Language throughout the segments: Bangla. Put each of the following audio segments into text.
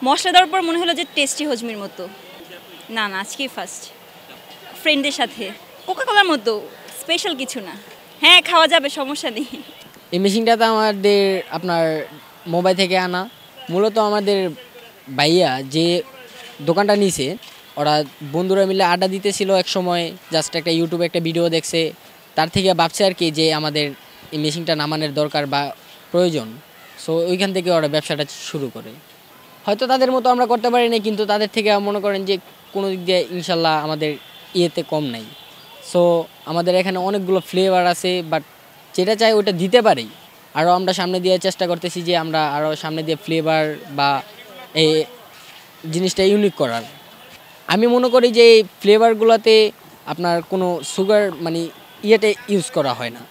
মশলা দেওয়ার পর মনে হলো যে টেস্টি হজমির মতো। না না, আজকেই ফার্স্ট, ফ্রেন্ডদের সাথে। কোকা কোলার মতো, স্পেশাল কিছু না। হ্যাঁ, খাওয়া যাবে, সমস্যা নেই। এই মেশিনটা তো আমাদের আপনার মোবাইল থেকে আনা। মূলত আমাদের ভাইয়া যে দোকানটা নিছে, ওরা বন্ধুরা মিলে আড্ডা দিতেছিল এক সময়, জাস্ট একটা ইউটিউবে একটা ভিডিও দেখছে, তার থেকে ভাবছে আর কি যে আমাদের এই মেশিনটা নামানোর দরকার বা প্রয়োজন। সো ওইখান থেকে ওরা ব্যবসাটা শুরু করে। হয়তো তাদের মতো আমরা করতে পারি না, কিন্তু তাদের থেকে মনে করেন যে কোনো দিক দিয়ে ইনশাল্লাহ আমাদের ইয়েতে কম নাই। সো আমাদের এখানে অনেকগুলো ফ্লেভার আছে, বাট যেটা চাই ওটা দিতে পারি। আরও আমরা সামনে দিয়ে চেষ্টা করতেছি যে আমরা আরও সামনে দিয়ে ফ্লেভার বা এই জিনিসটা ইউনিক করার। আমি মনে করি যে এই ফ্লেভারগুলোতে আপনার কোনো সুগার মানে ইয়েতে ইউজ করা হয় না।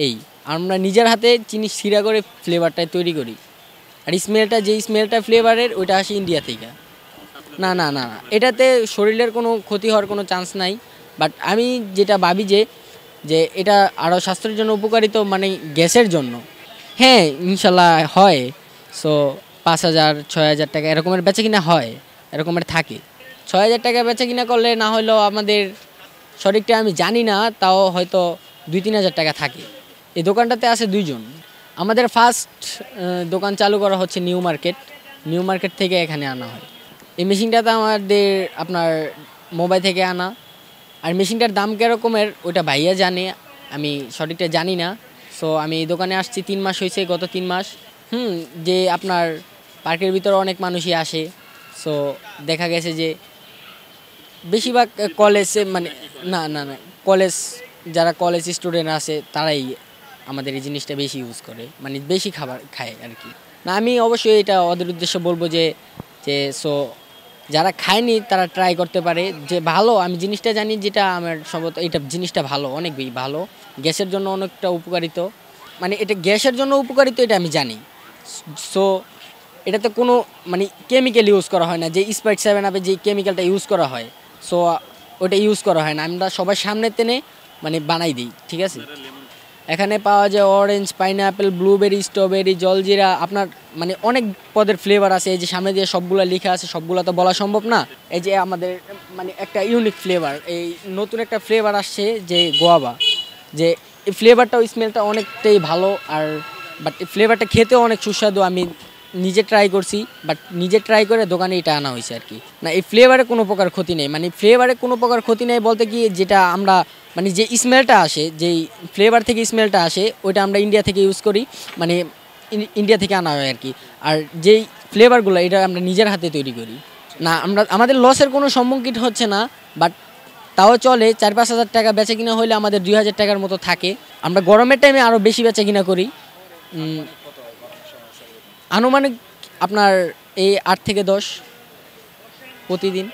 এই আমরা নিজের হাতে চিনি সিরা করে ফ্লেভারটা তৈরি করি। আর স্মেলটা, যে স্মেলটা ফ্লেভারের, ওইটা আসে ইন্ডিয়া থেকে। না না না না, এটাতে শরীরের কোনো ক্ষতি হওয়ার কোনো চান্স নাই। বাট আমি যেটা ভাবি যে যে এটা আরও স্বাস্থ্যের জন্য উপকারিত, মানে গ্যাসের জন্য। হ্যাঁ, ইনশাল্লাহ হয়। সো 5,000 6,000 টাকা এরকমের বেচা কিনা হয়, এরকমের থাকে। 6,000 টাকা বেচা কিনা করলে না হলেও আমাদের সঠিকটা আমি জানি না, তাও হয়তো 2-3 হাজার টাকা থাকে। এই দোকানটাতে আছে দুইজন। আমাদের ফার্স্ট দোকান চালু করা হচ্ছে নিউ মার্কেট। নিউ মার্কেট থেকে এখানে আনা হয়। এই মেশিনটাতে আমাদের আপনার মোবাইল থেকে আনা। আর মেশিনটার দাম কীরকমের ওইটা ভাইয়া জানে, আমি সঠিকটা জানি না। সো আমি এই দোকানে আসছি 3 মাস হয়েছে, গত 3 মাস। যে আপনার পার্কের ভিতরে অনেক মানুষই আসে। সো দেখা গেছে যে বেশিরভাগ কলেজে, মানে না না না, কলেজ, যারা কলেজ স্টুডেন্ট আছে তারাই আমাদের এই জিনিসটা বেশি ইউজ করে, মানে বেশি খাবার খায় আর কি। না, আমি অবশ্যই এটা ওদের উদ্দেশ্যে বলবো যে যে সো যারা খায়নি তারা ট্রাই করতে পারে। যে ভালো, আমি জিনিসটা জানি, যেটা আমার সম্ভবত এটা জিনিসটা ভালো, অনেক বেশি ভালো, গ্যাসের জন্য অনেকটা উপকারিত। মানে এটা গ্যাসের জন্য উপকারিত, এটা আমি জানি। সো এটাতে কোনো মানে কেমিক্যাল ইউজ করা হয় না, যে স্প্রাইট 7 আপে যে কেমিক্যালটা ইউজ করা হয়। সো ওটা ইউজ করা হয় না, আমরা সবার সামনে টেনে মানে বানাই দিই, ঠিক আছে। এখানে পাওয়া যায় অরেঞ্জ, পাইনঅ্যাপেল, ব্লুবেরি, স্ট্রবেরি, জলজিরা, আপনার মানে অনেক পদের ফ্লেভার আছে। এই যে সামনে দিয়ে সবগুলো লেখা আছে, সবগুলো তো বলা সম্ভব না। এই যে আমাদের মানে একটা ইউনিক ফ্লেভার, এই নতুন একটা ফ্লেভার আসছে যে গোয়াবা, যে এই ফ্লেভারটাও স্মেলটা অনেকটাই ভালো। আর বাট এই ফ্লেভারটা খেতেও অনেক সুস্বাদু। আমি নিজে ট্রাই করছি, বাট নিজে ট্রাই করে দোকানে এটা আনা হয়েছে আর কি। না, এই ফ্লেভারে কোনো প্রকার ক্ষতি নেই, মানে ফ্লেভারে কোনো প্রকার ক্ষতি নেই বলতে কি, যেটা আমরা মানে যে স্মেলটা আসে, যেই ফ্লেভার থেকে স্মেলটা আসে, ওইটা আমরা ইন্ডিয়া থেকে ইউজ করি, মানে ইন্ডিয়া থেকে আনা হয় আর কি। আর যেই ফ্লেভারগুলো, এটা আমরা নিজের হাতে তৈরি করি। না, আমাদের লসের কোনো সম্মুখীন হচ্ছে না, বাট তাও চলে। 4-5 হাজার টাকা বেচা কিনা হলে আমাদের 2,000 টাকার মতো থাকে। আমরা গরমের টাইমে আরও বেশি বেচা কিনা করি। আনুমানিক আপনার এই 8 থেকে 10 প্রতিদিন।